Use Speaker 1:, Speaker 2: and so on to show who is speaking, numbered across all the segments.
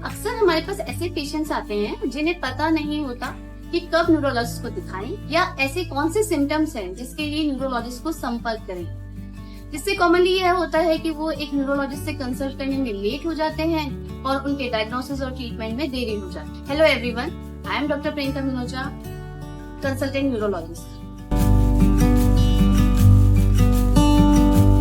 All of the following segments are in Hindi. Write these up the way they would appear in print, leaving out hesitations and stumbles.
Speaker 1: अक्सर हमारे पास ऐसे पेशेंट्स आते हैं जिन्हें पता नहीं होता कि कब न्यूरोलॉजिस्ट को दिखाएं या ऐसे कौन से सिम्टम्स हैं जिसके लिए न्यूरोलॉजिस्ट को संपर्क करें। जिससे कॉमनली यह होता है कि वो एक न्यूरोलॉजिस्ट से कंसल्ट करने में लेट हो जाते हैं और उनके डायग्नोसिस और ट्रीटमेंट में देरी हो जाती है। Hello everyone, I am doctor Priyanka Minocha, consultant neurologist.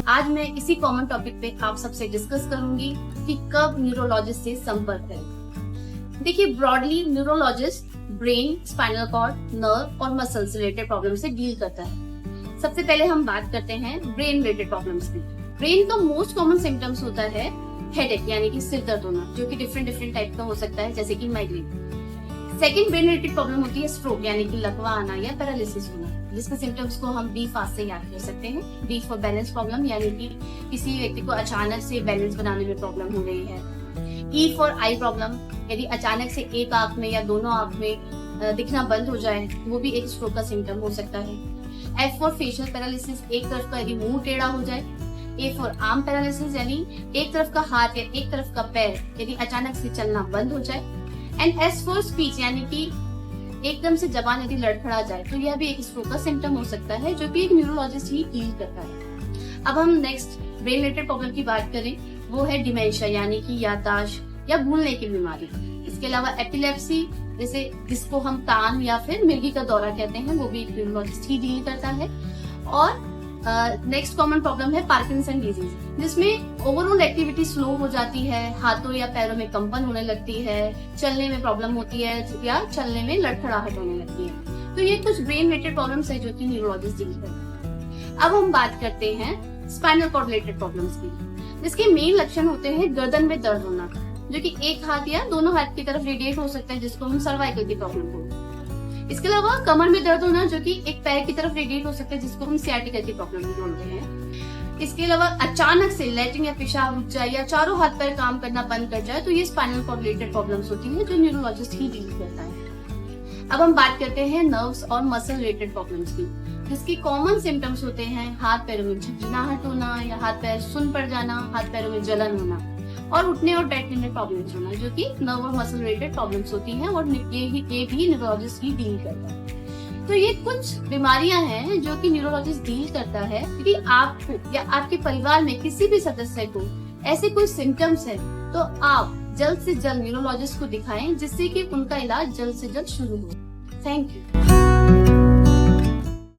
Speaker 1: आज मैं इसी कॉमन टॉपिक पे आप सबसे डिस्कस करूंगी कि कब न्यूरोलॉजिस्ट से संपर्क करें। देखिए, broadly neurologist brain, spinal cord, nerve और मसल से रिलेटेड प्रॉब्लम से डील करता है। सबसे पहले हम बात करते हैं ब्रेन रिलेटेड प्रॉब्लम्स की। ब्रेन का मोस्ट कॉमन सिम्टम्स होता है हेडेक यानी कि सिर दर्द होना, जो कि डिफरेंट टाइप का हो सकता है, जैसे कि migraine. Second brain related problem होती है स्ट्रोक यानी कि लकवा आना या पैरालिसिस होना, जिसके सिम्टम्स को हम बी फास्ट से याद कर सकते हैं। बी फॉर बैलेंस प्रॉब्लम यानी कि किसी व्यक्ति को अचानक से बैलेंस बनाने में प्रॉब्लम हो रही है। ई फॉर आई प्रॉब्लम, यदि अचानक से एक आंख में या दोनों आंख में दिखना बंद हो जाए, वो भी एक स्ट्रोक का सिम्टम हो सकता है। एफ फॉर फेशियल पैरालिसिस, एक तरफ का यदि मुंह टेढ़ा हो जाए। ए फॉर आर्म पैरालिसिस यानी एक तरफ का हाथ या एक तरफ का पैर यदि अचानक से चलना बंद हो जाए। एंड एस फॉर स्पीच यानी कि एकदम से जबान यदि लड़खड़ा जाए, तो यह भी एक स्ट्रोक का सिम्टम हो सकता है, जो कि एक न्यूरोलॉजिस्ट ही डील करता है। अब हम नेक्स्ट ब्रेन रिलेटेड प्रॉब्लम की बात करें, वो है डिमेंशिया यानी कि याददाश्त या भूलने की बीमारी। इसके अलावा एपिलेप्सी, जैसे जिसको हम तान या फिर मिर्गी का दौरा कहते हैं, वो भी एक न्यूरोलॉजिस्ट ही डील करता है। और नेक्स्ट कॉमन प्रॉब्लम है पार्किंसन डिजीज, जिसमें ओवरऑल एक्टिविटी स्लो हो जाती है, हाथों या पैरों में कंपन होने लगती है, चलने में प्रॉब्लम होती है या चलने में लड़खड़ाहट होने लगती है। तो ये कुछ ब्रेन रिलेटेड प्रॉब्लम्स है जो कि न्यूरोलॉजिस्ट डील करते हैं। अब हम बात करते हैं स्पाइनल कॉर्ड रिलेटेड प्रॉब्लम्स की, जिसके मेन लक्षण होते हैं गर्दन में दर्द होना, जो कि एक हाथ या दोनों हाथ की तरफ रेडिएट हो सकता है, जिसको हम सर्वाइकल की प्रॉब्लम बोलते हैं। इसके अलावा कमर में दर्द होना, जो कि एक पैर की तरफ रेडिएट हो सकता है, जिसको हम सियाटिका की प्रॉब्लम बोलते हैं। इसके अलावा अचानक से लैट्रिन या पेशाब रुक जाए या चारों हाथ पैर काम करना बंद कर जाए, तो ये स्पाइनल कॉर्ड रिलेटेड प्रॉब्लम्स होती है, जो न्यूरोलॉजिस्ट ही डील करता है। अब हम बात करते हैं नर्व्स और मसल रिलेटेड प्रॉब्लम्स की, जिसकी कॉमन सिम्टम्स होते हैं हाथ पैरों में झंझनाहट होना या हाथ पैर सुन्न पड़ जाना, हाथ पैरों में जलन होना और उठने और बैठने में प्रॉब्लम्स होना, जो कि नर्व और मसल रिलेटेड प्रॉब्लम्स होती हैं, और ये भी न्यूरोलॉजिस्ट ही डील करता है। तो ये कुछ बीमारियां हैं जो कि न्यूरोलॉजिस्ट डील करता है। यदि आपको या आपके परिवार में किसी भी सदस्य को ऐसे कोई सिम्टम्स है, तो आप जल्द से जल्द न्यूरोलॉजिस्ट को दिखाएं, जिससे कि उनका इलाज जल्द से जल्द शुरू हो। Thank you.